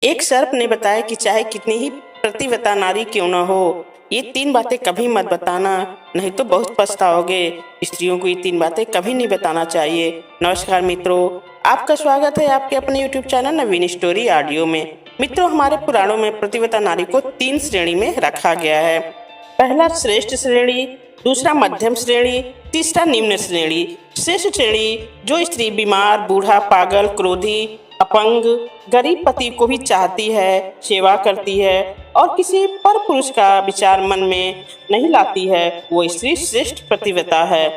एक सर्प ने बताया कि चाहे कितनी ही प्रतिव्रता नारी क्यों न हो, ये 3 बातें कभी मत बताना, नहीं तो बहुत पछताओगे। स्त्रियों को ये 3 बातें कभी नहीं बताना चाहिए। नमस्कार मित्रों, आपका स्वागत है आपके अपने YouTube चैनल नवीन स्टोरी ऑडियो में। मित्रों, हमारे पुराणों में प्रतिव्रता नारी को 3 श्रेणी में रखा गया है। पहला श्रेष्ठ श्रेणी, दूसरा मध्यम श्रेणी, तीसरा निम्न श्रेणी। श्रेष्ठ श्रेणी जो स्त्री बीमार, बूढ़ा, पागल, क्रोधी, अपंग, गरीब पति को भी चाहती है, सेवा करती है और किसी पर पुरुष का विचार मन में नहीं लाती है, वो स्त्री श्रेष्ठ प्रतिव्रता है।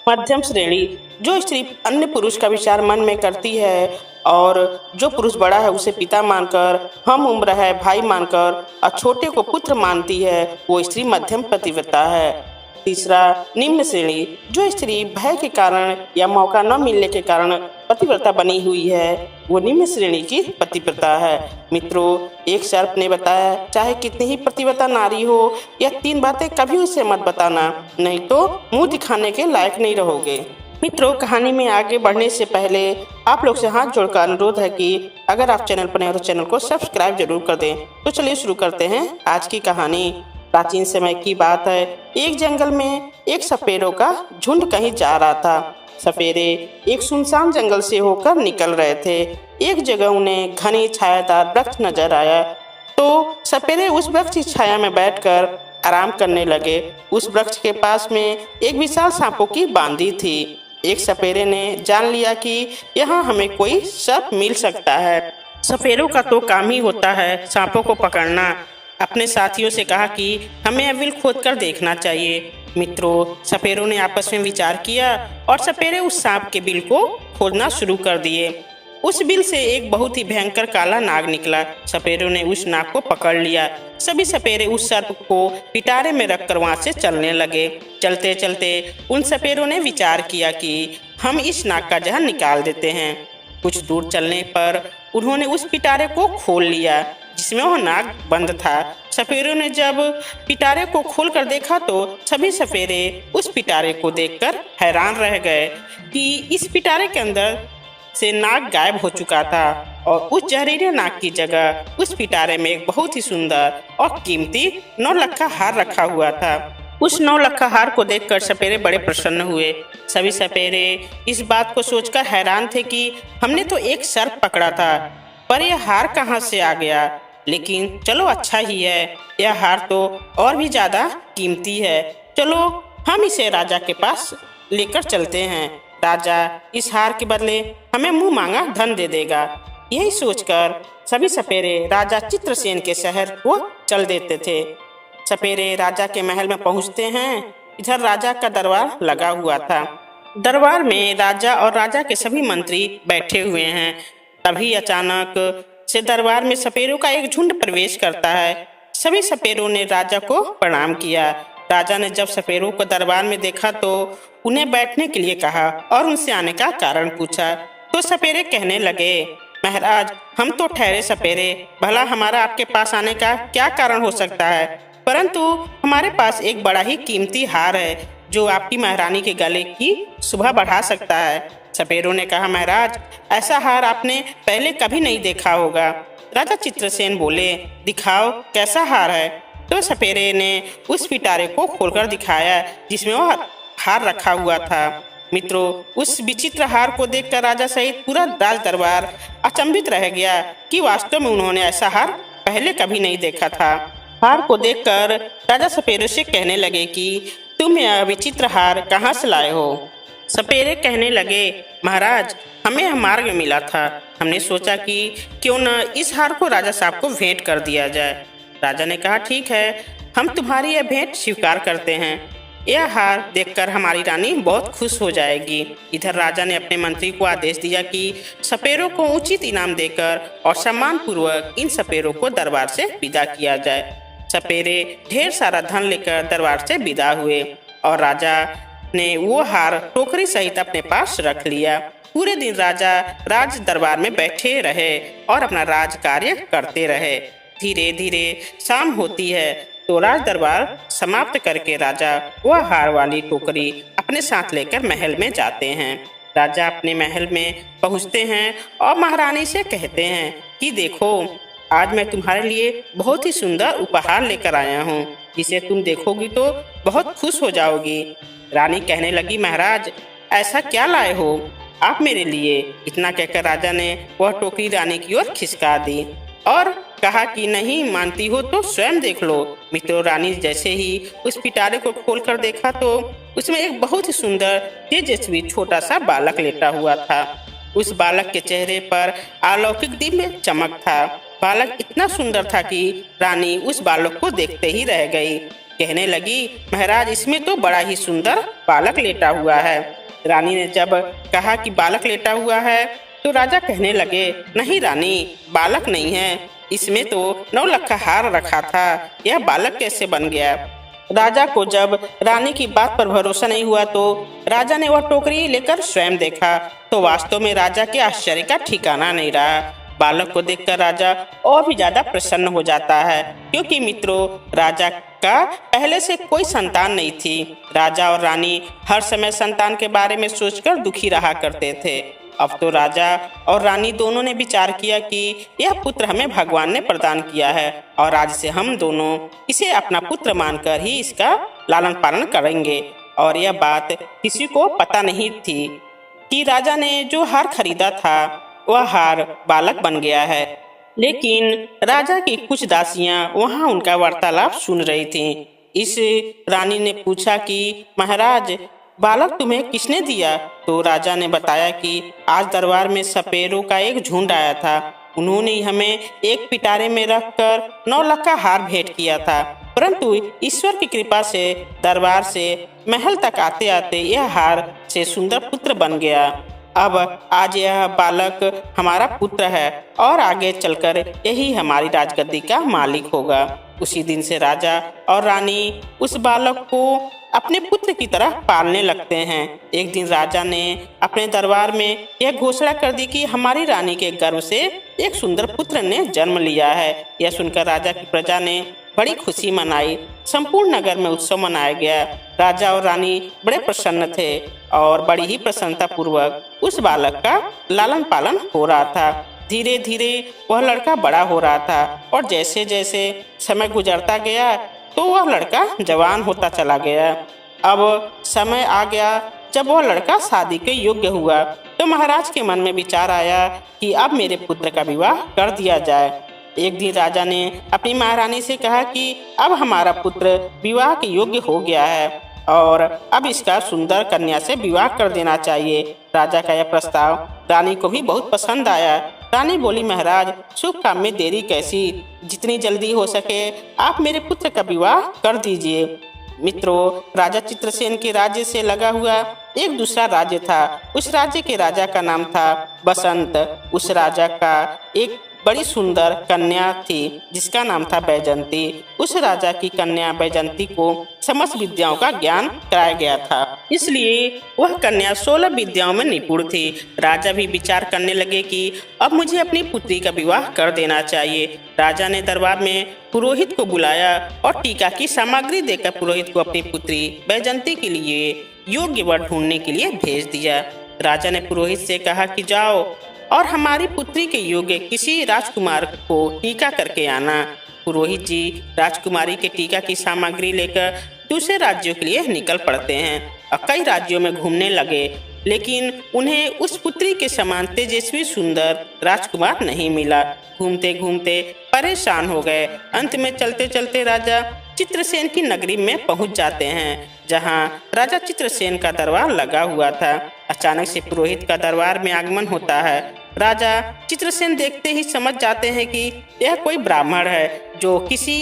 मध्यम श्रेणी जो स्त्री अन्य पुरुष का विचार मन में करती है और जो पुरुष बड़ा है उसे पिता मानकर, हम उम्र है भाई मानकर और छोटे को पुत्र मानती है, वो स्त्री मध्यम प्रतिव्रता है। तीसरा निम्न श्रेणी जो स्त्री भय के कारण या मौका न मिलने के कारण पतिव्रता बनी हुई है, वो निम्न श्रेणी की पतिव्रता है। मित्रों, एक सर्प ने बताया चाहे कितनी ही पतिव्रता नारी हो, यह 3 बातें कभी उसे मत बताना, नहीं तो मुंह दिखाने के लायक नहीं रहोगे। मित्रों, कहानी में आगे बढ़ने से पहले आप लोग से हाथ जोड़कर अनुरोध है कि अगर आप चैनल पर नए हो तो चैनल को सब्सक्राइब जरूर कर दें। तो चलिए शुरू करते हैं आज की कहानी। प्राचीन समय की बात है। एक जंगल में एक सपेरों का झुंड कहीं जा रहा था। सपेरे एक सुनसान जंगल से होकर निकल रहे थे। एक जगह उन्हें घनी छायादार वृक्ष नजर आया, तो सपेरे उस वृक्ष की छाया में बैठकर आराम करने लगे। उस वृक्ष के पास में एक विशाल सांपों की बांधी थी। एक सपेरे ने जान लिया कि यहाँ हमें कोई सर्प मिल सकता है। सपेरों का तो काम ही होता है सांपों को पकड़ना। अपने साथियों से कहा कि हमें यह बिल खोद कर देखना चाहिए। मित्रों, सपेरों ने आपस में विचार किया और सपेरे उस सांप के बिल को खोदना शुरू कर दिए। उस बिल से एक बहुत ही भयंकर काला नाग निकला। सपेरों ने उस नाग को पकड़ लिया। सभी सपेरे उस सर्प को पिटारे में रखकर वहां से चलने लगे। चलते चलते उन सपेरों ने विचार किया कि हम इस नाग का जहर निकाल देते हैं। कुछ दूर चलने पर उन्होंने उस पिटारे को खोल लिया जिसमें वह नाग बंद था। सपेरों ने जब पिटारे को खोलकर देखा तो सभी सपेरे उस पिटारे को देखकर हैरान रह गए कि इस पिटारे के अंदर से नाग गायब हो चुका था और उस जहरीले नाग की जगह उस पिटारे में एक बहुत ही सुंदर और कीमती 9 लक्खा हार रखा हुआ था। उस 9 लक्खा हार को देखकर सपेरे बड़े प्रसन्न हुए। सभी सपेरे इस बात को सोचकर हैरान थे कि हमने तो एक सर्प पकड़ा था, पर यह हार कहाँ से आ गया। लेकिन चलो अच्छा ही है, यह हार तो और भी ज्यादा कीमती है। चलो हम इसे राजा के पास लेकर चलते हैं। राजा इस हार के बदले हमें मुंह मांगा धन दे देगा। यही सोचकर सभी सपेरे राजा चित्रसेन के शहर को चल देते थे। सपेरे राजा के महल में पहुंचते हैं। इधर राजा का दरबार लगा हुआ था। दरबार में राजा और राजा के सभी मंत्री बैठे हुए हैं। तभी अचानक से दरबार में सपेरों का एक झुंड प्रवेश करता है। सभी सपेरों ने राजा को प्रणाम किया। राजा ने जब सपेरों को दरबार में देखा तो उन्हें बैठने के लिए कहा और उनसे आने का कारण पूछा। तो सपेरे कहने लगे, महाराज, हम तो ठहरे सपेरे, भला हमारा आपके पास आने का क्या कारण हो सकता है, परंतु हमारे पास एक बड़ा ही कीमती हार है जो आपकी महारानी के गले की शोभा बढ़ा सकता है। सपेरों ने कहा, महाराज, ऐसा हार आपने पहले कभी नहीं देखा होगा। राजा चित्रसेन बोले, दिखाओ कैसा हार है। तो सपेरे ने उस पिटारे को खोलकर दिखाया जिसमें वह हार रखा हुआ था। मित्रों, उस विचित्र हार को देखकर राजा सहित पूरा राज दरबार अचंभित रह गया कि वास्तव में उन्होंने ऐसा हार पहले कभी नहीं देखा था। हार को देखकर राजा सपेरों से कहने लगे कि तुम यह विचित्र हार कहाँ से लाए हो। सपेरे कहने लगे, महाराज, हमें यह मार्ग मिला था। हमने सोचा कि क्यों न इस हार को राजा साहब को भेंट कर दिया जाए। राजा ने कहा, ठीक है, हम तुम्हारी यह भेंट स्वीकार करते हैं। यह हार देखकर हमारी रानी बहुत खुश हो जाएगी। इधर राजा ने अपने मंत्री को आदेश दिया कि सपेरों को उचित इनाम देकर और सम्मान पूर्वक इन सपेरों को दरबार से विदा किया जाए। सपेरे ढेर सारा धन लेकर दरबार से विदा हुए और राजा ने वो हार टोकरी सहित अपने पास रख लिया। पूरे दिन राजा राज दरबार में बैठे रहे और अपना राज कार्य करते रहे। धीरे धीरे शाम होती है तो राज दरबार समाप्त करके राजा वह हार वाली टोकरी अपने साथ लेकर महल में जाते हैं। राजा अपने महल में पहुंचते हैं और महारानी से कहते हैं कि देखो, आज मैं तुम्हारे लिए बहुत ही सुंदर उपहार लेकर आया हूँ, जिसे तुम देखोगी तो बहुत खुश हो जाओगी। रानी कहने लगी, महाराज ऐसा क्या लाए हो आप मेरे लिए? इतना कहकर राजा ने वह टोकरी रानी की ओर खिसका दी और कहा कि नहीं मानती हो तो स्वयं देख लो। मित्रों, रानी जैसे ही उस पिटारे को खोलकर देखा तो उसमें एक बहुत ही सुंदर तेजस्वी छोटा सा बालक लेटा हुआ था। उस बालक के चेहरे पर अलौकिक दिव्य चमक था। बालक इतना सुंदर था कि रानी उस बालक को देखते ही रह गई। कहने लगी, महाराज इसमें तो बड़ा ही सुंदर बालक लेटा हुआ है। रानी ने जब कहा कि बालक लेटा हुआ है तो राजा कहने लगे, नहीं रानी, बालक नहीं है, इसमें तो 9 लख हार रखा था, यह बालक कैसे बन गया? राजा को जब रानी की बात पर भरोसा नहीं हुआ तो राजा ने वह टोकरी लेकर स्वयं देखा तो वास्तव में राजा के आश्चर्य का ठिकाना नहीं रहा। बालक को देखकर राजा और भी ज्यादा प्रसन्न हो जाता है, क्योंकि मित्रों राजा का पहले से कोई संतान नहीं थी। राजा और रानी हर समय संतान के बारे में सोचकर दुखी रहा करते थे। अब तो राजा और रानी दोनों ने विचार किया कि यह पुत्र हमें भगवान ने प्रदान किया है और आज से हम दोनों इसे अपना पुत्र मानकर ही इसका लालन पालन करेंगे। और यह बात किसी को पता नहीं थी कि राजा ने जो हार खरीदा था वह हार बालक बन गया है। लेकिन राजा की कुछ दासियां वहां उनका वार्तालाप सुन रही थीं। इस रानी ने पूछा कि महाराज बालक तुम्हें किसने दिया? तो राजा ने बताया कि आज दरबार में सपेरों का एक झुंड आया था, उन्होंने हमें एक पिटारे में रखकर 9 लाख का हार भेंट किया था, परंतु ईश्वर की कृपा से दरबार से महल तक आते आते यह हार से सुंदर पुत्र बन गया। अब आज यह बालक हमारा पुत्र है और आगे चलकर यही हमारी राजगद्दी का मालिक होगा। उसी दिन से राजा और रानी उस बालक को अपने पुत्र की तरह पालने लगते हैं। एक दिन राजा ने अपने दरबार में यह घोषणा कर दी कि हमारी रानी के गर्भ से एक सुंदर पुत्र ने जन्म लिया है। यह सुनकर राजा की प्रजा ने बड़ी खुशी मनाई। संपूर्ण नगर में उत्सव मनाया गया। राजा और रानी बड़े प्रसन्न थे और बड़ी ही प्रसन्नता पूर्वक उस बालक का लालन पालन हो रहा था। धीरे धीरे वह लड़का बड़ा हो रहा था और जैसे जैसे समय गुजरता गया तो वह लड़का जवान होता चला गया। अब समय आ गया जब वह लड़का शादी के योग्य हुआ तो महाराज के मन में विचार आया कि अब मेरे पुत्र का विवाह कर दिया जाए। एक दिन राजा ने अपनी महारानी से कहा कि अब हमारा पुत्र विवाह के योग्य हो गया है और अब इसका सुंदर कन्या से विवाह कर देना चाहिए। राजा का यह प्रस्ताव रानी को भी बहुत पसंद आया। रानी बोली, महाराज शुभ काम में देरी कैसी, जितनी जल्दी हो सके आप मेरे पुत्र का विवाह कर दीजिए। मित्रों, राजा चित्रसेन के राज्य से लगा हुआ एक दूसरा राज्य था। उस राज्य के राजा का नाम था बसंत। उस राजा का एक बड़ी सुंदर कन्या थी जिसका नाम था बैजंती। उस राजा की कन्या बैजंती को समस्त विद्याओं का ज्ञान कराया गया था, इसलिए वह कन्या 16 विद्याओं में निपुण थी। राजा भी विचार करने लगे कि अब मुझे अपनी पुत्री का विवाह कर देना चाहिए। राजा ने दरबार में पुरोहित को बुलाया और टीका की सामग्री देकर पुरोहित को अपनी पुत्री बैजंती के लिए योग्य वर ढूंढने के लिए भेज दिया। राजा ने पुरोहित से कहा कि जाओ और हमारी पुत्री के योग्य किसी राजकुमार को टीका करके आना। पुरोहित जी राजकुमारी के टीका की सामग्री लेकर दूसरे राज्यों के लिए निकल पड़ते हैं और कई राज्यों में घूमने लगे, लेकिन उन्हें उस पुत्री के समान तेजस्वी सुंदर राजकुमार नहीं मिला। घूमते घूमते परेशान हो गए। अंत में चलते चलते राजा चित्रसेन की नगरी में पहुंच जाते हैं, जहां राजा चित्रसेन का दरबार लगा हुआ था। अचानक से पुरोहित का दरबार में आगमन होता है। राजा चित्रसेन देखते ही समझ जाते हैं कि यह कोई ब्राह्मण है जो किसी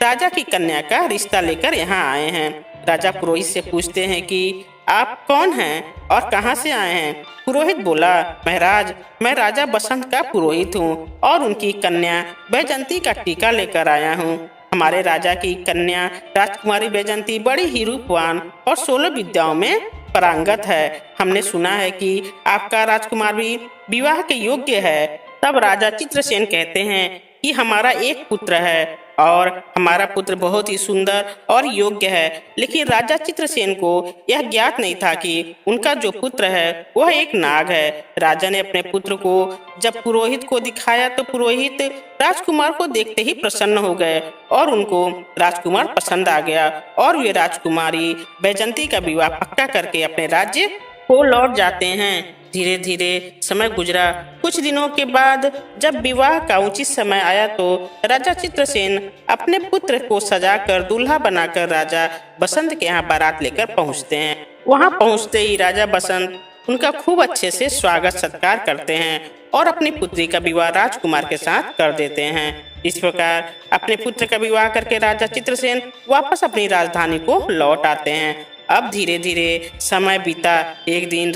राजा की कन्या का रिश्ता लेकर यहाँ आए हैं। राजा पुरोहित से पूछते हैं कि आप कौन हैं और कहाँ से आए हैं? पुरोहित बोला, महाराज मैं राजा बसंत का पुरोहित हूँ और उनकी कन्या बैजंती का टीका लेकर आया हूँ। हमारे राजा की कन्या राजकुमारी बैजंती बड़ी ही रूपवान और 16 विद्याओं में पारंगत है। हमने सुना है कि आपका राजकुमार भी विवाह के योग्य है। तब राजा चित्रसेन कहते हैं कि हमारा एक पुत्र है और हमारा पुत्र बहुत ही सुंदर और योग्य है। लेकिन राजा चित्रसेन को यह ज्ञात नहीं था कि उनका जो पुत्र है वह एक नाग है। राजा ने अपने पुत्र को जब पुरोहित को दिखाया तो पुरोहित राजकुमार को देखते ही प्रसन्न हो गए और उनको राजकुमार पसंद आ गया और वे राजकुमारी बैजंती का विवाह पक्का करके अपने राज्य को लौट जाते हैं। धीरे धीरे समय गुजरा। कुछ दिनों के बाद जब विवाह का उचित समय आया तो राजा चित्रसेन अपने पुत्र को सजाकर दूल्हा बनाकर राजा बसंत के यहाँ बारात लेकर पहुँचते हैं। वहाँ पहुँचते ही राजा बसंत उनका खूब अच्छे से स्वागत सत्कार करते हैं और अपनी पुत्री का विवाह राजकुमार के साथ कर देते हैं। इस प्रकार अपने पुत्र का विवाह करके राजा चित्रसेन वापस अपनी राजधानी को लौट आते हैं। अब धीरे धीरे समय बीता। एक दिन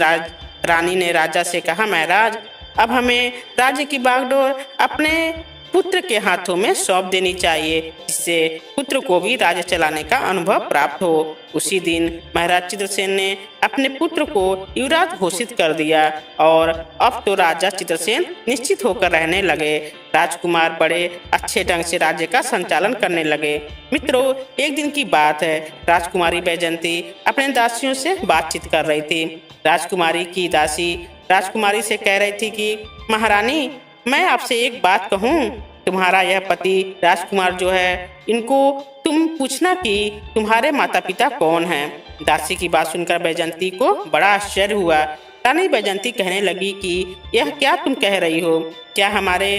रानी ने राजा से कहा, महाराज अब हमें राज्य की बागडोर अपने पुत्र के हाथों में सौंप देनी चाहिए, जिससे पुत्र को भी राज्य चलाने का अनुभव प्राप्त हो। उसी दिन महाराज चित्रसेन ने अपने पुत्र को युवराज घोषित कर दिया और अब तो राजा चित्रसेन निश्चित होकर रहने लगे। राजकुमार बड़े अच्छे ढंग से राज्य का संचालन करने लगे। मित्रों, एक दिन की बात है, राजकुमारी बैजंती अपने दासियों से बातचीत कर रही थी। राजकुमारी की दासी राजकुमारी से कह रही थी कि महारानी, मैं आपसे एक बात कहूँ, तुम्हारा यह पति राजकुमार जो है, इनको तुम पूछना कि तुम्हारे माता पिता कौन हैं। दासी की बात सुनकर बैजंती को बड़ा आश्चर्य हुआ। रानी बैजंती कहने लगी कि यह क्या तुम कह रही हो? क्या हमारे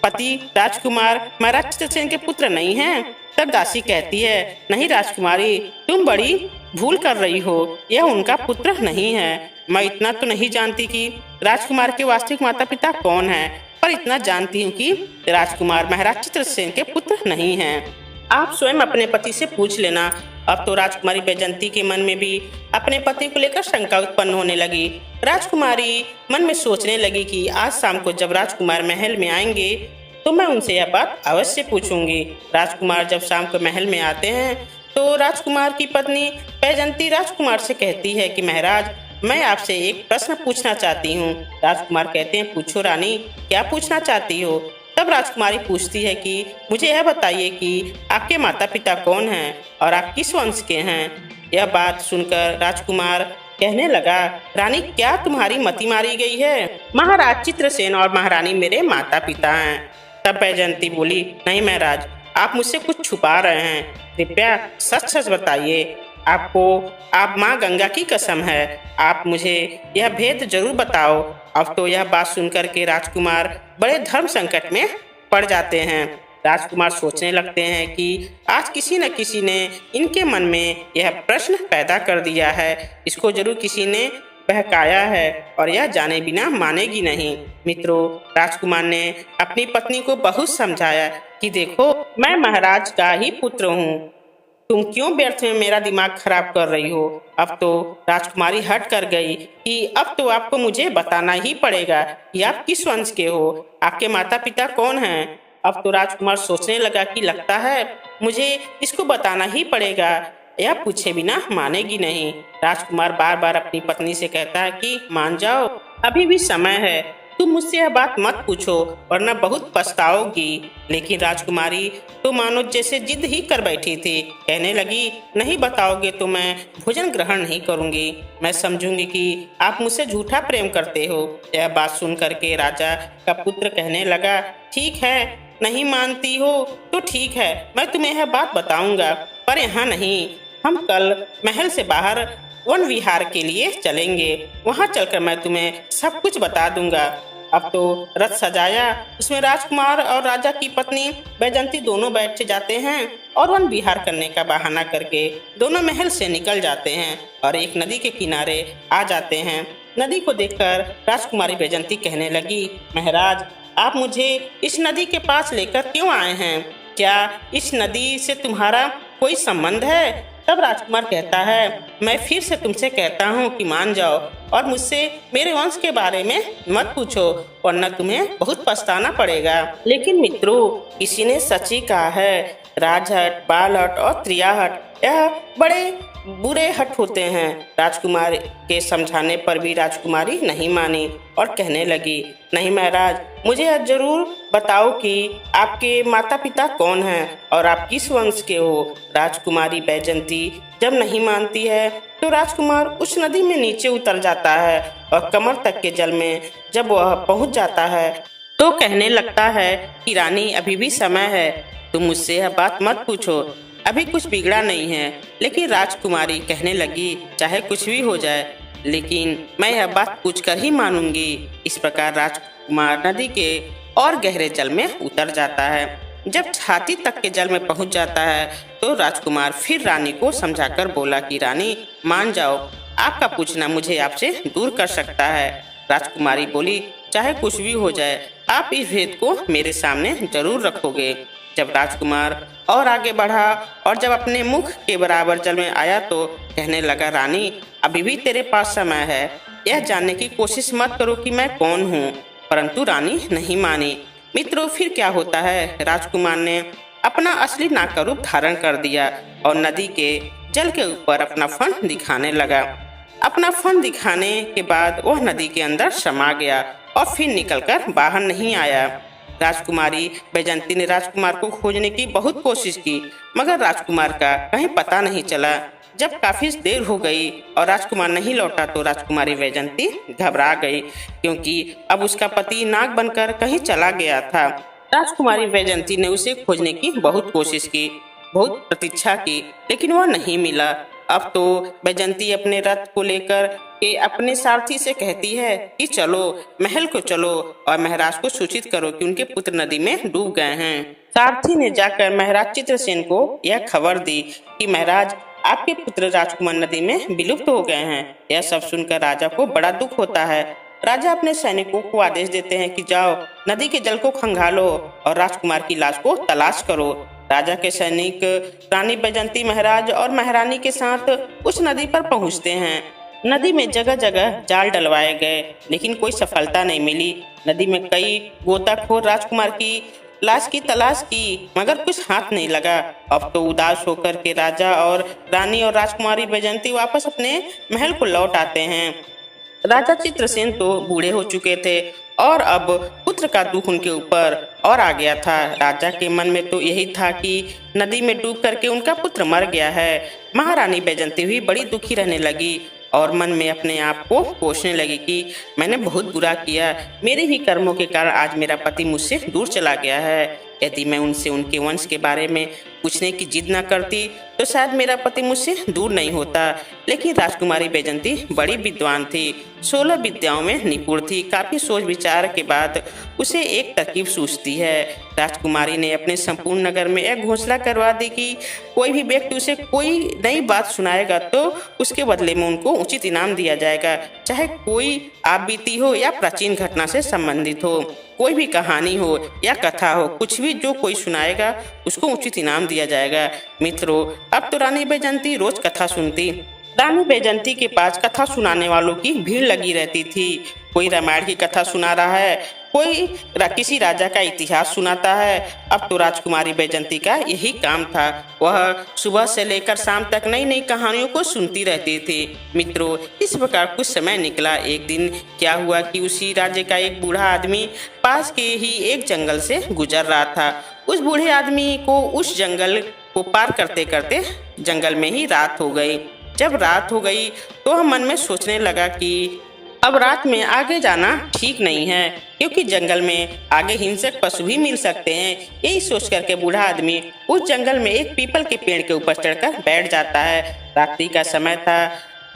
पति राजकुमार महाराज चित्रसेन के पुत्र नहीं हैं? तब दासी कहती है, नहीं राजकुमारी, तुम बड़ी भूल कर रही हो, यह उनका पुत्र नहीं है। मैं इतना तो नहीं जानती कि राजकुमार के वास्तविक माता पिता कौन हैं, पर इतना जानती हूँ कि राजकुमार महाराज चित्रसेन के पुत्र नहीं हैं। आप स्वयं अपने पति से पूछ लेना। अब तो राजकुमारी बैजंती के मन में भी अपने पति को लेकर शंका उत्पन्न होने लगी। राजकुमारी मन में सोचने लगी कि आज शाम को जब राजकुमार महल में आएंगे तो मैं उनसे यह बात अवश्य पूछूंगी। राजकुमार जब शाम को महल में आते हैं तो राजकुमार की पत्नी बैजंती राजकुमार से कहती है कि महाराज, मैं आपसे एक प्रश्न पूछना चाहती हूँ। राजकुमार कहते हैं, पूछो रानी, क्या पूछना चाहती हो? तब राजकुमारी पूछती है कि मुझे यह बताइए कि आपके माता पिता कौन हैं और आप किस वंश के हैं। यह बात सुनकर राजकुमार कहने लगा, रानी, क्या तुम्हारी मति मारी गई है? महाराज चित्रसेन और महारानी मेरे माता पिता हैं। तब बैजंती बोली, नहीं महाराज, आप मुझसे कुछ छुपा रहे हैं, कृपया सच सच बताइए। आप माँ गंगा की कसम है, आप मुझे यह भेद जरूर बताओ। अब तो यह बात सुनकर के राजकुमार बड़े धर्म संकट में पड़ जाते हैं। राजकुमार सोचने लगते हैं कि आज किसी न किसी ने इनके मन में यह प्रश्न पैदा कर दिया है, इसको जरूर किसी ने बहकाया है और यह जाने बिना मानेगी नहीं। मित्रों, राजकुमार ने अपनी पत्नी को बहुत समझाया कि देखो, मैं महाराज का ही पुत्र हूँ, तुम क्यों व्यर्थ में मेरा दिमाग खराब कर रही हो। अब तो राजकुमारी हट कर गई कि अब तो आपको मुझे बताना ही पड़ेगा कि आप किस वंश के हो, आपके माता पिता कौन हैं। अब तो राजकुमार सोचने लगा कि लगता है मुझे इसको बताना ही पड़ेगा, यह पूछे बिना मानेगी नहीं। राजकुमार बार बार अपनी पत्नी से कहता है कि मान जाओ, अभी भी समय है, तुम मुझसे यह बात मत पूछो वरना बहुत पछताओगी। लेकिन राजकुमारी तो मानो जैसे जिद ही कर बैठी थी। कहने लगी, नहीं बताओगे तो मैं भोजन ग्रहण नहीं करूंगी, मैं समझूंगी कि आप मुझसे झूठा प्रेम करते हो। यह बात सुन करके राजा का पुत्र कहने लगा, ठीक है, नहीं मानती हो तो ठीक है, मैं तुम्हें यह बात बताऊंगा, पर यहाँ नहीं। हम कल महल से बाहर वन विहार के लिए चलेंगे, वहाँ चलकर मैं तुम्हें सब कुछ बता दूंगा। अब तो रथ सजाया, उसमें राजकुमार और राजा की पत्नी बैजंती दोनों बैठ जाते हैं और वन विहार करने का बहाना करके दोनों महल से निकल जाते हैं और एक नदी के किनारे आ जाते हैं। नदी को देखकर राजकुमारी बैजंती कहने लगी, महाराज, आप मुझे इस नदी के पास लेकर क्यों आए हैं? क्या इस नदी से तुम्हारा कोई संबंध है? तब राजकुमार कहता है, मैं फिर से तुमसे कहता हूँ कि मान जाओ और मुझसे मेरे वंश के बारे में मत पूछो वरना तुम्हें बहुत पछताना पड़ेगा। लेकिन मित्रों, किसी ने सच ही कहा है, राजहट, बालहट और त्रियाहट यह बड़े बुरे हट होते हैं। राजकुमार के समझाने पर भी राजकुमारी नहीं मानी और कहने लगी, नहीं महाराज, मुझे यह जरूर बताओ कि आपके माता पिता कौन हैं और आप किस वंश के हो। राजकुमारी बैजंती जब नहीं मानती है तो राजकुमार उस नदी में नीचे उतर जाता है और कमर तक के जल में जब वह पहुंच जाता है तो कहने लगता है कि रानी, अभी भी समय है, तुम मुझसे यह बात मत पूछो, अभी कुछ बिगड़ा नहीं है। लेकिन राजकुमारी कहने लगी, चाहे कुछ भी हो जाए, लेकिन मैं यह बात पूछकर ही मानूंगी। इस प्रकार राजकुमार नदी के और गहरे जल में उतर जाता है। जब छाती तक के जल में पहुंच जाता है तो राजकुमार फिर रानी को समझाकर बोला कि रानी, मान जाओ, आपका पूछना मुझे आपसे दूर कर सकता है। राजकुमारी बोली, चाहे कुछ भी हो जाए, आप इस भेद को मेरे सामने जरूर रखोगे। जब राजकुमार और आगे बढ़ा और जब अपने मुख के बराबर जल में आया तो कहने लगा, रानी, अभी भी तेरे पास समय है, यह जानने की कोशिश मत करो कि मैं कौन हूँ। परंतु रानी नहीं मानी। मित्रों, फिर क्या होता है, राजकुमार ने अपना असली नाग का रूप धारण कर दिया और नदी के जल के ऊपर अपना फन दिखाने लगा। अपना फन दिखाने के बाद वह नदी के अंदर समा गया और फिर निकलकर बाहर नहीं आया। राजकुमारी बैजंती ने राजकुमार को खोजने की बहुत कोशिश की, मगर राजकुमार का कहीं पता नहीं चला। जब काफी देर हो गई और राजकुमार नहीं लौटा तो राजकुमारी बैजंती घबरा गई, क्योंकि अब उसका पति नाग बनकर कहीं चला गया था। राजकुमारी बैजंती ने उसे खोजने की बहुत कोशिश की, बहुत प्रतीक्षा की, लेकिन वह नहीं मिला। अब तो बैजंती अपने रथ को लेकर के अपने सारथी से कहती है कि चलो महल को चलो और महाराज को सूचित करो कि उनके पुत्र नदी में डूब गए हैं। सारथी ने जाकर महाराज चित्रसेन को यह खबर दी कि महाराज, आपके पुत्र राजकुमार नदी में विलुप्त हो गए हैं। यह सब सुनकर राजा को बड़ा दुख होता है। राजा अपने सैनिकों को आदेश देते हैं कि जाओ, नदी के जल को खंगालो और राजकुमार की लाश को तलाश करो। राजा के सैनिक रानी बैजंती महाराज और महारानी के साथ उस नदी पर पहुंचते हैं। नदी में जगह जगह जाल डलवाए गए, लेकिन कोई सफलता नहीं मिली। नदी में कई गोताखोर राजकुमार की लाश की तलाश की, मगर कुछ हाथ नहीं लगा। अब तो उदास होकर के राजा और रानी और राजकुमारी बैजंती वापस अपने महल को लौट आते हैं। राजा चित्रसेन तो बूढ़े हो चुके थे और अब पुत्र का दुख उनके ऊपर और आ गया था। राजा के मन में तो यही था कि नदी में डूब करके उनका पुत्र मर गया है। महारानी बैजंती भी बड़ी दुखी रहने लगी और मन में अपने आप को कोसने लगी कि मैंने बहुत बुरा किया, मेरे ही कर्मों के कारण आज मेरा पति मुझसे दूर चला गया है। यदि मैं उनसे उनके वंश के बारे में पूछने की जिद न करती तो शायद मेरा पति मुझसे दूर नहीं होता। लेकिन राजकुमारी बैजंती बड़ी विद्वान थी, 16 विद्याओं में निपुण थी। काफी सोच विचार के बाद उसे एक तरकीब सूझती है। राजकुमारी ने अपने संपूर्ण नगर में एक घोषणा करवा दी कि कोई भी व्यक्ति उसे कोई नई बात सुनाएगा तो उसके बदले में उनको उचित इनाम दिया जाएगा, चाहे कोई आप बीती हो या प्राचीन घटना से संबंधित हो, कोई भी कहानी हो या कथा हो, कुछ भी जो कोई सुनाएगा उसको उचित इनाम दिया जाएगा। मित्रों, अब तो रानी बैजंती रोज कथा सुनती। रानी बैजंती के पास कथा सुनाने वालों की भीड़ लगी रहती थी। कोई रामायण की कथा सुना रहा है, कोई किसी राजा का इतिहास सुनाता है। अब तो राजकुमारी बैजंती का यही काम था। वह सुबह से लेकर शाम तक नई नई कहानियों को सुनती रहती थी। मित्रों, इस प्रकार कुछ समय निकला। एक दिन क्या हुआ कि उसी राज्य का एक बूढ़ा आदमी पास के ही एक जंगल से गुजर रहा था। उस बूढ़े आदमी को उस जंगल को पार करते करते जंगल में ही रात हो गई। जब रात हो गई तो वह मन में सोचने लगा कि अब रात में आगे जाना ठीक नहीं है, क्योंकि जंगल में आगे हिंसक पशु भी मिल सकते हैं। यही सोच करके बूढ़ा आदमी उस जंगल में एक पीपल के पेड़ के ऊपर चढ़कर बैठ जाता है। रात्रि का समय था।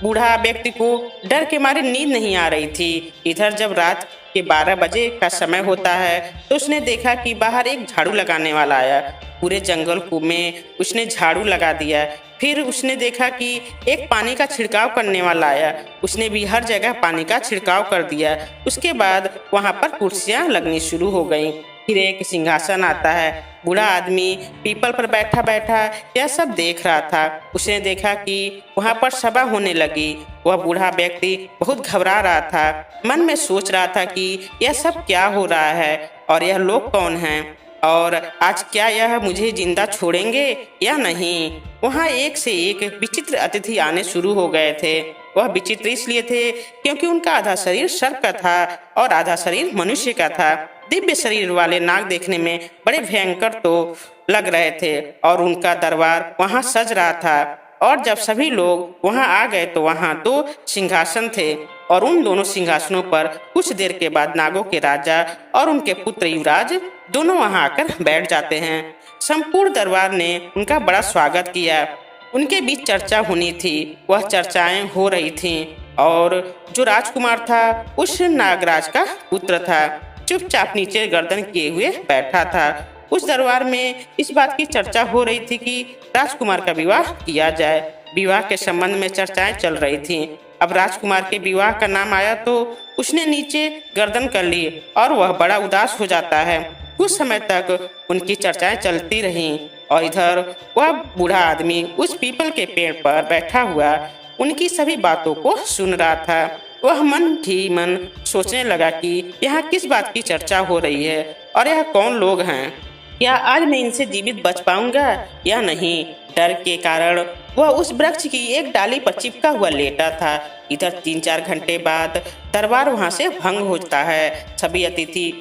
बूढ़ा व्यक्ति को डर के मारे नींद नहीं आ रही थी। इधर जब रात के 12 बजे का समय होता है तो उसने देखा कि बाहर एक झाड़ू लगाने वाला आया। पूरे जंगल को में उसने झाड़ू लगा दिया। फिर उसने देखा कि एक पानी का छिड़काव करने वाला आया। उसने भी हर जगह पानी का छिड़काव कर दिया। उसके बाद वहां पर कुर्सियां लगनी शुरू हो गईं। फिर एक सिंहासन आता है। बूढ़ा आदमी पीपल पर बैठा बैठा यह सब देख रहा था। उसने देखा कि वहां पर सभा होने लगी। वह बूढ़ा व्यक्ति बहुत घबरा रहा था। मन में सोच रहा था कि यह सब क्या हो रहा है और यह लोग कौन हैं। और आज क्या यह मुझे जिंदा छोड़ेंगे या नहीं। वहाँ एक से एक विचित्र अतिथि आने शुरू हो गए थे। वह विचित्र इसलिए थे क्योंकि उनका आधा शरीर सर्प का था और आधा शरीर मनुष्य का था। दिव्य शरीर वाले नाग देखने में बड़े भयंकर तो लग रहे थे और उनका दरबार वहाँ सज रहा था। और जब सभी लोग वहां आ गए तो वहां 2 सिंहासन थे और उन दोनों सिंहासनों पर कुछ देर के बाद नागों के राजा और उनके पुत्र युवराज दोनों वहां आकर बैठ जाते हैं। संपूर्ण दरबार ने उनका बड़ा स्वागत किया। उनके बीच चर्चा होनी थी। वह चर्चाएं हो रही थीं और जो राजकुमार था उस नागराज का पुत्र था, चुपचाप नीचे गर्दन किए हुए बैठा था। उस दरबार में इस बात की चर्चा हो रही थी कि राजकुमार का विवाह किया जाए। विवाह के संबंध में चर्चाएं चल रही थीं। अब राजकुमार के विवाह का नाम आया तो उसने नीचे गर्दन कर ली और वह बड़ा उदास हो जाता है। कुछ समय तक उनकी चर्चाएं चलती रहीं और इधर वह बूढ़ा आदमी उस पीपल के पेड़ पर बैठा हुआ उनकी सभी बातों को सुन रहा था। वह मन ही मन सोचने लगा कि यहाँ किस बात की चर्चा हो रही है और यह कौन लोग हैं। क्या आज मैं इनसे जीवित बच पाऊंगा या नहीं। डर के कारण वह उस वृक्ष की एक डाली पर चिपका हुआ लेटा था। इधर 3-4 घंटे बाद दरबार वहां से भंग होता है। सभी अतिथि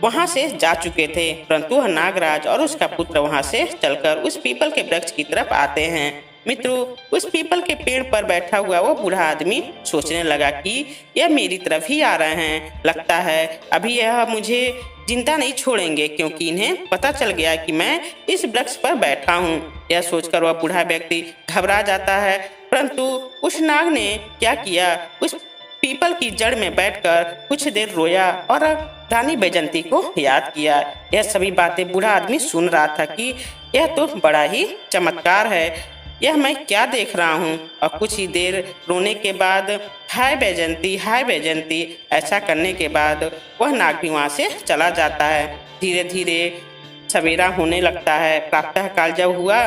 वहां से जा चुके थे, परंतु वह नागराज और उसका पुत्र वहां से चलकर उस पीपल के वृक्ष की तरफ आते हैं। मित्रों, उस पीपल के पेड़ पर बैठा हुआ वो बूढ़ा आदमी सोचने लगा कि यह मेरी तरफ ही आ रहे हैं। लगता है अभी यह मुझे जिंदा नहीं छोड़ेंगे क्योंकि इन्हें पता चल गया कि मैं इस वृक्ष पर बैठा हूँ। यह सोचकर वह बूढ़ा व्यक्ति घबरा जाता है, परंतु उस नाग ने क्या किया, उस पीपल की जड़ में बैठकर कुछ देर रोया और रानी बैजंती को याद किया। यह सभी बातें बूढ़ा आदमी सुन रहा था कि यह तो बड़ा ही चमत्कार है, यह मैं क्या देख रहा हूँ। और कुछ ही देर रोने के बाद हाय बैजंती ऐसा करने के बाद वह नाग भी वहाँ से चला जाता है। धीरे धीरे सवेरा होने लगता है। प्रातः काल जब हुआ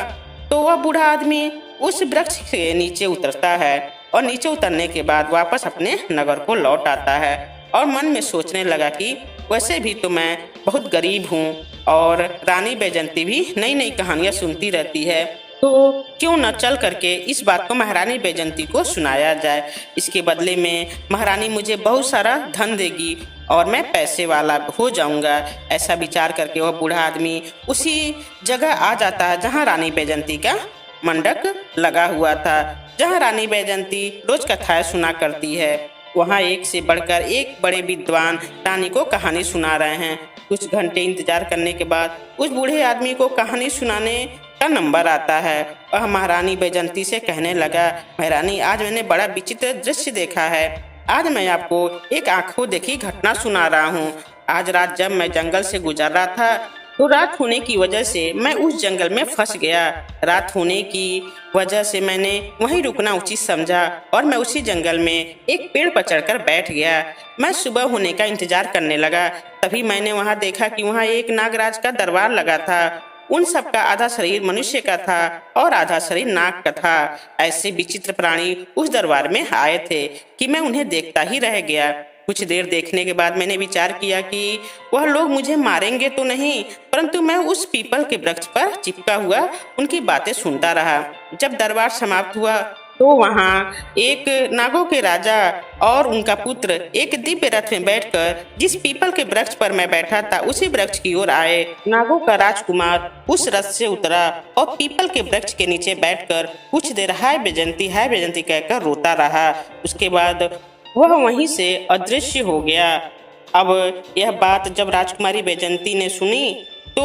तो वह बूढ़ा आदमी उस वृक्ष से नीचे उतरता है और नीचे उतरने के बाद वापस अपने नगर को लौट आता है और मन में सोचने लगा कि वैसे भी तो मैं बहुत गरीब हूँ और रानी बैजंती भी नई नई कहानियाँ सुनती रहती है, तो क्यों न चल करके इस बात को महारानी बैजंती को सुनाया जाए। इसके बदले में महारानी मुझे बहुत सारा धन देगी और मैं पैसे वाला हो जाऊंगा। ऐसा विचार करके वह बूढ़ा आदमी उसी जगह आ जाता है जहां रानी बैजंती का मंडक लगा हुआ था, जहां रानी बैजंती रोज कथाएं सुना करती है। वहां एक से बढ़कर एक बड़े विद्वान रानी को कहानी सुना रहे हैं। कुछ घंटे इंतजार करने के बाद उस बूढ़े आदमी को कहानी सुनाने का नंबर आता है। वह महारानी बैजंती से कहने लगा, महारानी आज मैंने बड़ा विचित्र दृश्य देखा है। आज मैं आपको एक आंखों देखी घटना सुना रहा हूँ। आज रात जब मैं जंगल से गुजर रहा था तो रात होने की वजह से मैं उस जंगल में फंस गया। रात होने की वजह से मैंने वहीं रुकना उचित समझा और मैं उसी जंगल में एक पेड़ पर चढ़कर बैठ गया। मैं सुबह होने का इंतजार करने लगा। तभी मैंने वहां देखा कि वहां एक नागराज का दरबार लगा था। उन सब का आधा शरीर मनुष्य का था और आधा शरीर नाग का था। ऐसे विचित्र प्राणी उस दरबार में आए थे कि मैं उन्हें देखता ही रह गया। कुछ देर देखने के बाद मैंने विचार किया कि वह लोग मुझे मारेंगे तो नहीं, परंतु मैं उस पीपल के वृक्ष पर चिपका हुआ उनकी बातें सुनता रहा। जब दरबार समाप्त हुआ तो वहाँ एक नागों के राजा और उनका पुत्र एक दिव्य रथ में बैठकर जिस पीपल के वृक्ष पर मैं बैठा था उसी वृक्ष की ओर आए। नागों का राजकुमार उस रथ से उतरा और पीपल के वृक्ष के नीचे बैठकर कुछ देर हाय बैजंती कहकर रोता रहा। उसके बाद वह वहीं से अदृश्य हो गया। अब यह बात जब राजकुमारी बैजंती ने सुनी तो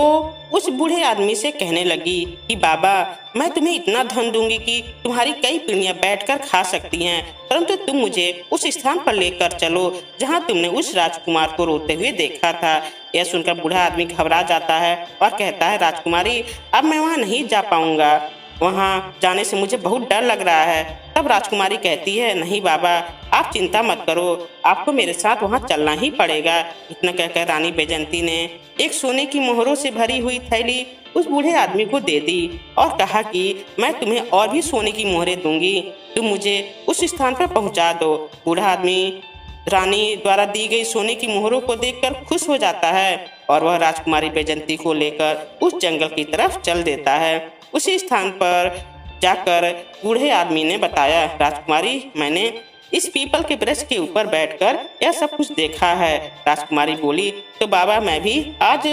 उस बूढ़े आदमी से कहने लगी कि बाबा, मैं तुम्हें इतना धन दूंगी कि तुम्हारी कई पीढ़ियां बैठकर खा सकती हैं, परंतु तुम मुझे उस स्थान पर लेकर चलो जहां तुमने उस राजकुमार को रोते हुए देखा था। यह सुनकर बूढ़ा आदमी घबरा जाता है और कहता है, राजकुमारी अब मैं वहां नहीं जा पाऊंगा, वहां जाने से मुझे बहुत डर लग रहा है। तब राजकुमारी कहती है, नहीं बाबा, आप चिंता मत करो, आपको मेरे साथ वहां चलना ही पड़ेगा। इतना कहकर रानी बैजंती ने एक सोने की मोहरों से भरी हुई थैली उस बूढ़े आदमी को दे दी और कहा कि मैं तुम्हें और भी सोने की मोहरें दूंगी, तुम मुझे उस स्थान पर पहुंचा दो। बूढ़ा आदमी रानी द्वारा दी गई सोने की मोहरों को देखकर खुश हो जाता है और वह राजकुमारी बैजंती को लेकर उस जंगल की तरफ चल देता है। उसी स्थान पर जाकर बूढ़े आदमी ने बताया, राजकुमारी, मैंने इस पीपल के वृक्ष के ऊपर बैठकर यह सब कुछ देखा है। राजकुमारी बोली, तो बाबा मैं भी आज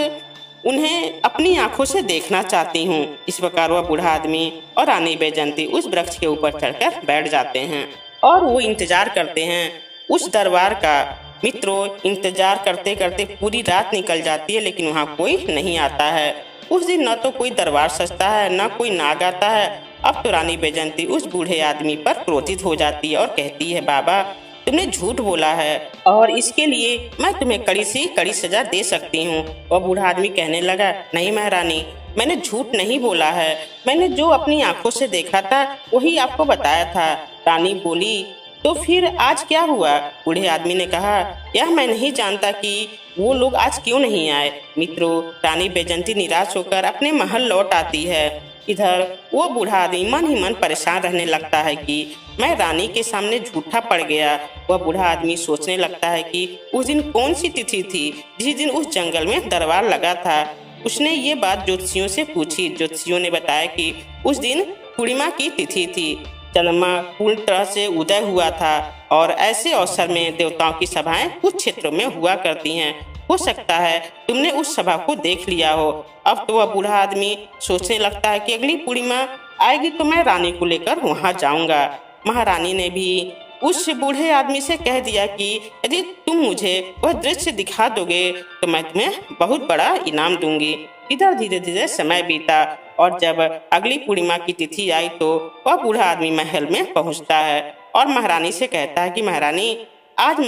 उन्हें अपनी आंखों से देखना चाहती हूँ। इस प्रकार वह बूढ़ा आदमी और रानी बैजंती उस वृक्ष के ऊपर चढ़कर बैठ जाते हैं और वो इंतजार करते हैं उस दरबार का। मित्रों, इंतजार करते करते पूरी रात निकल जाती है, लेकिन वहाँ कोई नहीं आता है। उस दिन न तो कोई दरबार सजता है, न कोई नाग आता है। अब तो रानी बैजंती उस बूढ़े आदमी पर क्रोधित हो जाती है और कहती है, बाबा तुमने झूठ बोला है और इसके लिए मैं तुम्हें कड़ी से कड़ी सजा दे सकती हूँ। वह बूढ़ा आदमी कहने लगा, नहीं महारानी, मैंने झूठ नहीं बोला है। मैंने जो अपनी आंखों से देखा था वही आपको बताया था। रानी बोली, तो फिर आज क्या हुआ? बूढ़े आदमी ने कहा, यह मैं नहीं जानता कि वो लोग आज क्यों नहीं आए। मित्रों, रानी बैजंती निराश होकर अपने महल लौट आती है। इधर वो बूढ़ा आदमी मन ही मन परेशान रहने लगता है कि मैं रानी के सामने झूठा पड़ गया। वह बूढ़ा आदमी सोचने लगता है कि उस दिन कौन सी तिथि थी जिस दिन उस जंगल में दरबार लगा था। उसने ये बात ज्योतिषियों से पूछी। ज्योतिषियों ने बताया कि उस दिन पूर्णिमा की तिथि थी। चंद्रमा पूर्ण तरह से उदय हुआ था और ऐसे अवसर में देवताओं की सभाएं कुछ क्षेत्रों में हुआ करती हैं। हो सकता है तुमने उस सभा को देख लिया हो। अब तो वह बूढ़ा आदमी सोचने लगता है कि अगली पूर्णिमा आएगी तो मैं रानी को लेकर वहां जाऊंगा। महारानी ने भी उस बूढ़े आदमी से कह दिया कि यदि तुम मुझे वह दृश्य दिखा दोगे तो मैं तुम्हें बहुत बड़ा इनाम दूंगी। इधर धीरे धीरे समय बीता और जब अगली पूर्णिमा की तिथि आई तो वह बूढ़ा आदमी महल में पहुंचता है और महारानी से कहता है कि महारानी, आज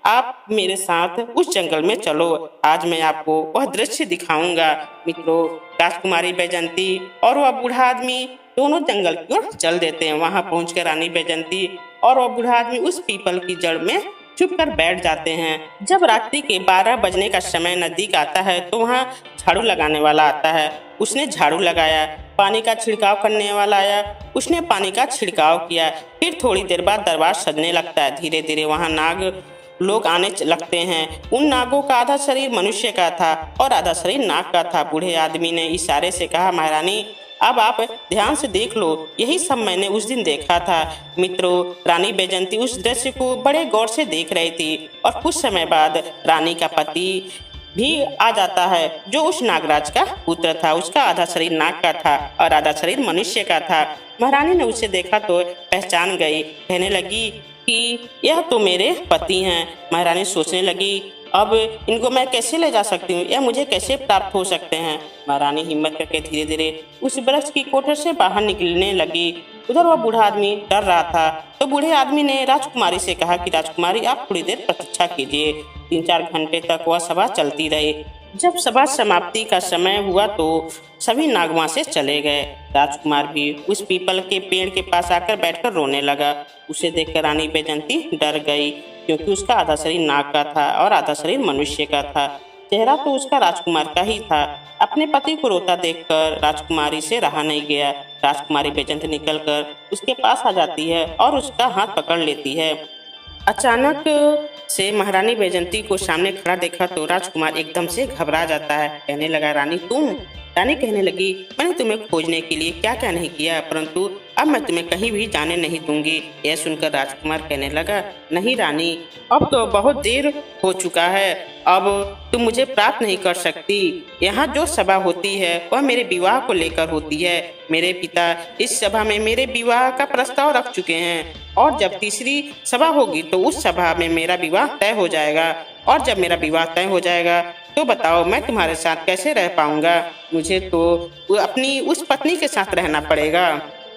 आप मेरे साथ उस जंगल में चलो। आज मैं आपको वह दृश्य दिखाऊंगा। मित्रों, राजकुमारी बैजंती और वह बूढ़ा आदमी दोनों जंगल की ओर चल देते हैं। वहां पहुंचकर रानी बैजंती और वह बूढ़ा आदमी उस पीपल की जड़ में छुपकर बैठ जाते हैं। जब रात्रि के 12 बजने का समय नजदीक आता है तो वहाँ झाड़ू लगाने वाला आता है। उसने झाड़ू लगाया। पानी का छिड़काव करने वाला आया, उसने पानी का छिड़काव किया। फिर थोड़ी देर बाद दरबार सजने लगता है। धीरे धीरे वहाँ नाग लोग आने लगते हैं। उन नागों का आधा शरीर मनुष्य का था और आधा शरीर नाग का था। बूढ़े आदमी ने इशारे से कहा, महारानी अब आप ध्यान से देख लो, यही सब मैंने उस दिन देखा था। मित्रों, रानी बैजंती उस दृश्य को बड़े गौर से देख रही थी और कुछ समय बाद रानी का पति भी आ जाता है, जो उस नागराज का पुत्र था। उसका आधा शरीर नाग का था और आधा शरीर मनुष्य का था। महारानी ने उसे देखा तो पहचान गई। कहने लगी कि यह तो मेरे पति हैं। महारानी सोचने लगी, अब इनको मैं कैसे ले जा सकती हूँ, यह मुझे कैसे प्राप्त हो सकते हैं। महारानी हिम्मत करके धीरे धीरे उस वृक्ष की कोठर से बाहर निकलने लगी। उधर वह बूढ़ा आदमी डर रहा था तो बूढ़े आदमी ने राजकुमारी से कहा कि राजकुमारी, आप थोड़ी देर प्रतीक्षा कीजिए। 3-4 घंटे तक वह सभा चलती रही। जब सभा समाप्ति का समय हुआ तो सभी नाग वहां से चले गए। राजकुमार भी उस पीपल के पेड़ के पास आकर बैठकर रोने लगा। उसे देखकर रानी बैजंती डर गई, क्योंकि उसका आधा शरीर नाग का था और आधा शरीर मनुष्य का था। चेहरा तो उसका राजकुमार का ही था। अपने पति को रोता देखकर राजकुमारी से रहा नहीं गया। राजकुमारी बैजंती निकलकर उसके पास आ जाती है और उसका हाथ पकड़ लेती है। अचानक से महारानी बैजंती को सामने खड़ा देखा तो राजकुमार एकदम से घबरा जाता है। कहने लगा, रानी तुम? रानी कहने लगी, मैंने तुम्हें खोजने के लिए क्या क्या नहीं किया, परंतु अब मैं तुम्हें कहीं भी जाने नहीं दूंगी। यह सुनकर राजकुमार कहने लगा, नहीं रानी, अब तो बहुत देर हो चुका है। अब तुम मुझे प्राप्त नहीं कर सकती। यहाँ जो सभा होती है वह मेरे विवाह को लेकर होती है। मेरे पिता इस सभा में मेरे विवाह का प्रस्ताव रख चुके हैं और जब तीसरी सभा होगी तो उस सभा में मेरा विवाह तय हो जाएगा। और जब मेरा विवाह तय हो जाएगा तो बताओ मैं तुम्हारे साथ कैसे रह पाऊंगा। मुझे तो अपनी उस पत्नी के साथ रहना पड़ेगा।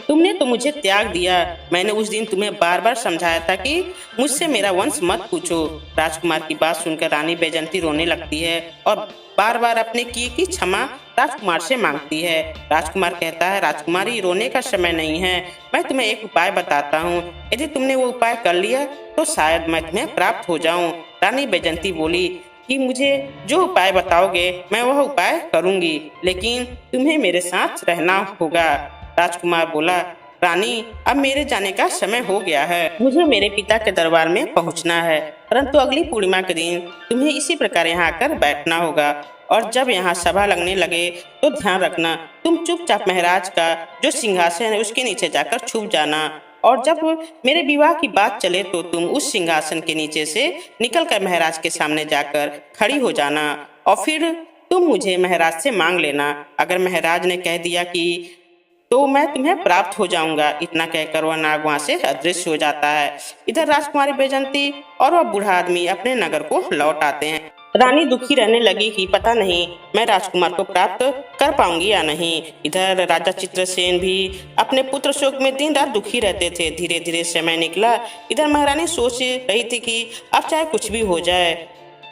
तुमने तो मुझे त्याग दिया। मैंने उस दिन तुम्हें बार बार समझाया था कि मुझसे मेरा वंश मत पूछो। राजकुमार की बात सुनकर रानी बैजंती रोने लगती है और बार बार अपने किए की क्षमा राजकुमार से मांगती है। राजकुमार कहता है, राजकुमारी रोने का समय नहीं है, मैं तुम्हें एक उपाय बताता हूँ। यदि तुमने वो उपाय कर लिया तो शायद मैं तुम्हें प्राप्त हो जाऊँ। रानी बैजंती बोली कि मुझे जो उपाय बताओगे मैं वह उपाय करूंगी, लेकिन तुम्हें मेरे साथ रहना होगा। राजकुमार बोला, रानी, अब मेरे जाने का समय हो गया है। मुझे मेरे पिता के दरबार में पहुंचना है, परंतु अगली पूर्णिमा के दिन तुम्हें इसी प्रकार यहाँ आकर बैठना होगा। और जब यहाँ सभा लगने लगे तो ध्यान रखना, तुम चुपचाप महाराज का जो सिंहासन है उसके नीचे जाकर छुप जाना। और जब मेरे विवाह की बात चले तो तुम उस सिंहासन के नीचे से निकलकर महाराज के सामने जाकर खड़ी हो जाना और फिर तुम मुझे महाराज से मांग लेना। अगर महाराज ने कह दिया कि तो मैं तुम्हें प्राप्त हो जाऊंगा। इतना कहकर वह नाग वहां से अदृश्य हो जाता है। इधर राजकुमारी बैजंती और वह बूढ़ा आदमी अपने नगर को लौट आते हैं। रानी दुखी रहने लगी कि पता नहीं मैं राजकुमार को प्राप्त कर पाऊंगी या नहीं। इधर राजा चित्रसेन भी अपने पुत्र शोक में दिन रात दुखी रहते थे। धीरे धीरे समय निकला। इधर महारानी सोच रही थी कि अब चाहे कुछ भी हो जाए,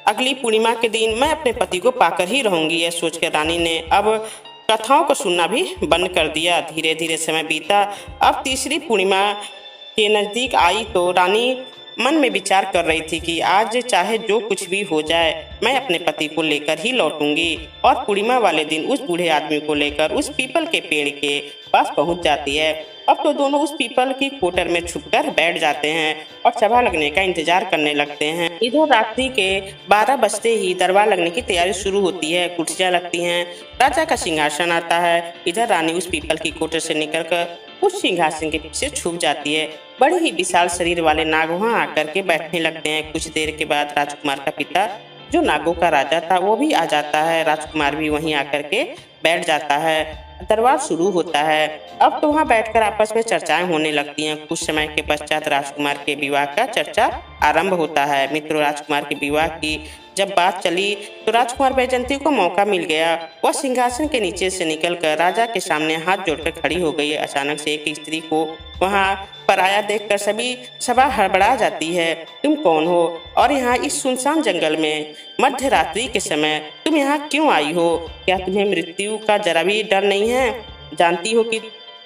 अगली पूर्णिमा के दिन मैं अपने पति को पाकर ही रहूंगी। यह सोचकर रानी ने अब कथाओं को सुनना भी बंद कर दिया। धीरे धीरे समय बीता। अब तीसरी पूर्णिमा के नजदीक आई तो रानी मन में विचार कर रही थी कि आज चाहे जो कुछ भी हो जाए मैं अपने पति को लेकर ही लौटूंगी। और पूर्णिमा वाले दिन उस बूढ़े आदमी को लेकर उस पीपल के पेड़ के पास पहुंच जाती है। अब तो दोनों उस पीपल की कोटर में छुपकर बैठ जाते हैं और सभा लगने का इंतजार करने लगते हैं। इधर रात्रि के 12 बजते ही दरबार लगने की तैयारी शुरू होती है। कुर्सियां लगती हैं, राजा का सिंहासन आता है। इधर रानी उस पीपल की कोटर से निकलकर उस सिंहासन के पीछे छुप जाती है। बड़े ही विशाल शरीर वाले नाग वहां आकर के बैठने लगते हैं। कुछ देर के बाद राजकुमार का पिता जो नागों का राजा था वो भी आ जाता है। राजकुमार भी वहीं आकर के बैठ जाता है। दरबार शुरू होता है। अब तो वहाँ बैठकर आपस में चर्चाएं होने लगती हैं। कुछ समय के पश्चात राजकुमार के विवाह का चर्चा आरंभ होता है। मित्रों, राजकुमार के विवाह की जब बात चली तो राजकुमार बैजंती को मौका मिल गया। वह सिंहासन के नीचे से निकलकर राजा के सामने हाथ जोड़कर खड़ी हो गई। अचानक से एक स्त्री को वहाँ पर आया देखकर सभी सभा हड़बड़ा जाती है। तुम कौन हो और यहाँ इस सुनसान जंगल में मध्य रात्रि के समय तुम यहाँ क्यों आई हो? क्या तुम्हें मृत्यु का जरा भी डर नहीं है? जानती हो कि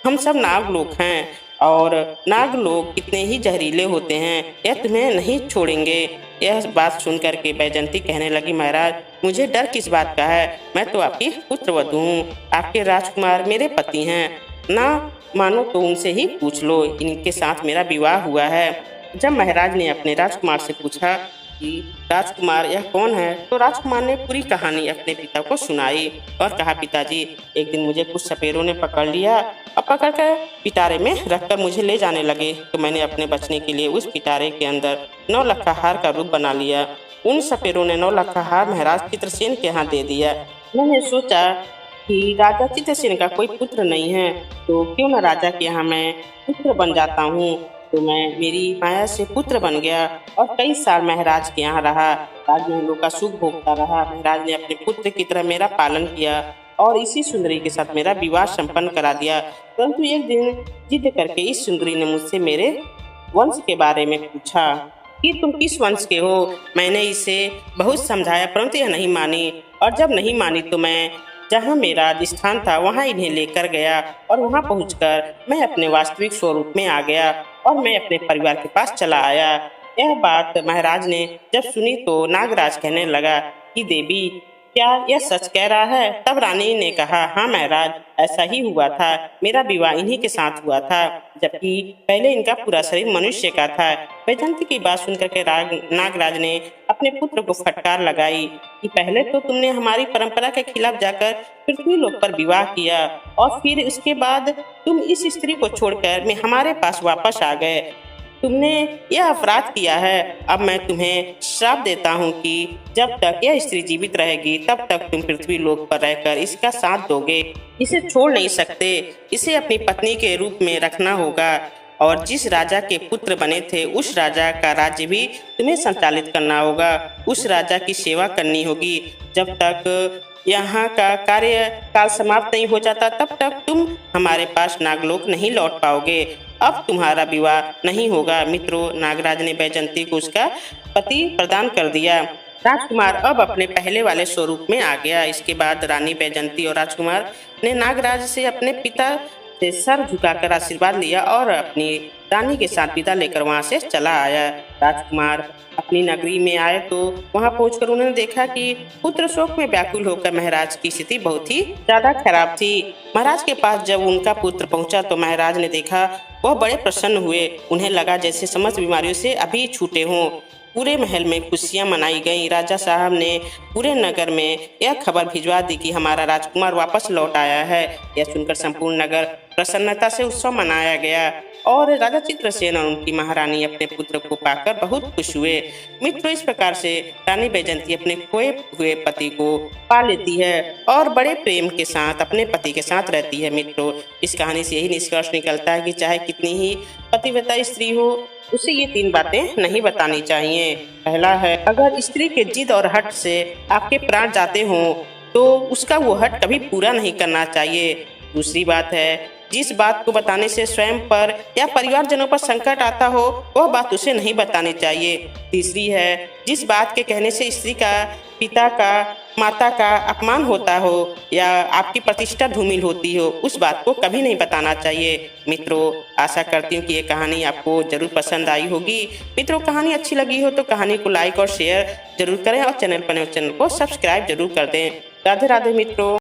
हम सब नाग लोग हैं और नाग लोग कितने ही जहरीले होते हैं, यह तुम्हें नहीं छोड़ेंगे। यह बात सुनकर के बैजंती कहने लगी, महाराज मुझे डर किस बात का है? मैं तो आपकी पुत्रवधू हूँ। आपके राजकुमार मेरे पति हैं। ना मानो तो उनसे ही पूछ लो, इनके साथ मेरा विवाह हुआ है। जब महाराज ने अपने राजकुमार से पूछा कि राजकुमार यह कौन है, तो राजकुमार ने पूरी कहानी अपने पिता को सुनाई और कहा, पिताजी एक दिन मुझे कुछ सपेरों ने पकड़ लिया और पकड़कर पिटारे में रखकर मुझे ले जाने लगे। तो मैंने अपने बचने के लिए उस पिटारे के अंदर 9 लक्खा हार का रूप बना लिया। उन सपेरों ने 9 लक्खा हार महाराज चित्रसेन के यहाँ दे दिया। मैंने सोचा कि राजा चित्रसेन का कोई पुत्र नहीं है तो क्यों न राजा के यहाँ मैं पुत्र बन जाता हूँ। तो मैं मेरी माया से पुत्र बन गया और कई साल महाराज के यहाँ रहा। राजमहलों का सुख भोगता रहा। महाराज ने अपने पुत्र की तरह मेरा पालन किया और इसी सुंदरी के साथ मेरा विवाह संपन्न करा दिया। परंतु एक दिन जिद करके इस सुंदरी ने मुझसे मेरे वंश के बारे में पूछा कि तुम किस वंश के हो। मैंने इसे बहुत समझाया परंतु यह नहीं मानी और जब नहीं मानी तो मैं जहाँ मेरा अधिष्ठान था वहाँ इन्हें लेकर गया और वहाँ पहुंचकर मैं अपने वास्तविक स्वरूप में आ गया और मैं अपने परिवार के पास चला आया। यह बात महाराज ने जब सुनी तो नागराज कहने लगा कि देवी क्या यह सच कह रहा है? तब रानी ने कहा, हाँ महाराज ऐसा ही हुआ था। मेरा विवाह इन्हीं के साथ हुआ था, जबकि पहले इनका पूरा शरीर मनुष्य का था। बैजंती की बात सुनकर के नागराज ने अपने पुत्र को फटकार लगाई कि पहले तो तुमने हमारी परंपरा के खिलाफ जाकर पृथ्वी लोक पर विवाह किया और फिर उसके बाद तुम इस स्त्री को छोड़कर हमारे पास वापस आ गए। तुमने यह अपराध किया है। अब मैं तुम्हें श्राप देता हूँ कि जब तक यह स्त्री जीवित रहेगी तब तक तुम पृथ्वी लोक पर रहकर इसका साथ दोगे। इसे छोड़ नहीं सकते। इसे अपनी पत्नी के रूप में रखना होगा और जिस राजा के पुत्र बने थे उस राजा का राज्य भी तुम्हें संचालित करना होगा। उस राजा की सेवा करनी होगी। जब तक यहाँ का कार्य काल समाप्त नहीं हो जाता तब तक तुम हमारे पास नागलोक नहीं लौट पाओगे। अब तुम्हारा विवाह नहीं होगा। मित्रों, नागराज ने बैजंती को उसका पति प्रदान कर दिया। राजकुमार अब अपने पहले वाले स्वरूप में आ गया। इसके बाद रानी बैजंती और राजकुमार ने नागराज से अपने पिता से सर झुकाकर आशीर्वाद लिया और अपनी रानी के साथ विदा लेकर वहां से चला आया। राजकुमार अपनी नगरी में आए तो वहां पहुंचकर उन्होंने देखा कि पुत्र शोक में व्याकुल होकर महाराज की स्थिति बहुत ही ज्यादा खराब थी। महाराज के पास जब उनका पुत्र पहुंचा तो महाराज ने देखा, वह बड़े प्रसन्न हुए। उन्हें लगा जैसे समस्त बीमारियों से अभी छूटे हों। पूरे महल में खुशियां मनाई गईं। राजा साहब ने पूरे नगर में यह खबर भिजवा दी कि हमारा राजकुमार वापस लौट आया है। यह सुनकर संपूर्ण नगर प्रसन्नता से उत्सव मनाया गया और राजा चित्रसेन और उनकी महारानी अपने पुत्र को पाकर बहुत खुश हुए। मित्रों, इस प्रकार से रानी बैजंती अपने खोए हुए पति को पा लेती है और बड़े प्रेम के साथ अपने पति के साथ रहती है। मित्रों, इस कहानी से यही निष्कर्ष निकलता है कि चाहे कितनी ही पतिव्रता स्त्री हो, उसे ये 3 बातें नहीं बतानी चाहिए। पहला है, अगर स्त्री के जिद और हट से आपके प्राण जाते हों तो उसका वो हट कभी पूरा नहीं करना चाहिए। दूसरी बात है, जिस बात को बताने से स्वयं पर या परिवारजनों पर संकट आता हो वह बात उसे नहीं बतानी चाहिए। तीसरी है, जिस बात के कहने से स्त्री का, पिता का, माता का अपमान होता हो या आपकी प्रतिष्ठा धूमिल होती हो, उस बात को कभी नहीं बताना चाहिए। मित्रों, आशा करती हूँ कि ये कहानी आपको जरूर पसंद आई होगी। मित्रों, कहानी अच्छी लगी हो तो कहानी को लाइक और शेयर जरूर करें और चैनल पर नए चैनल को सब्सक्राइब जरूर कर दें। राधे राधे मित्रों।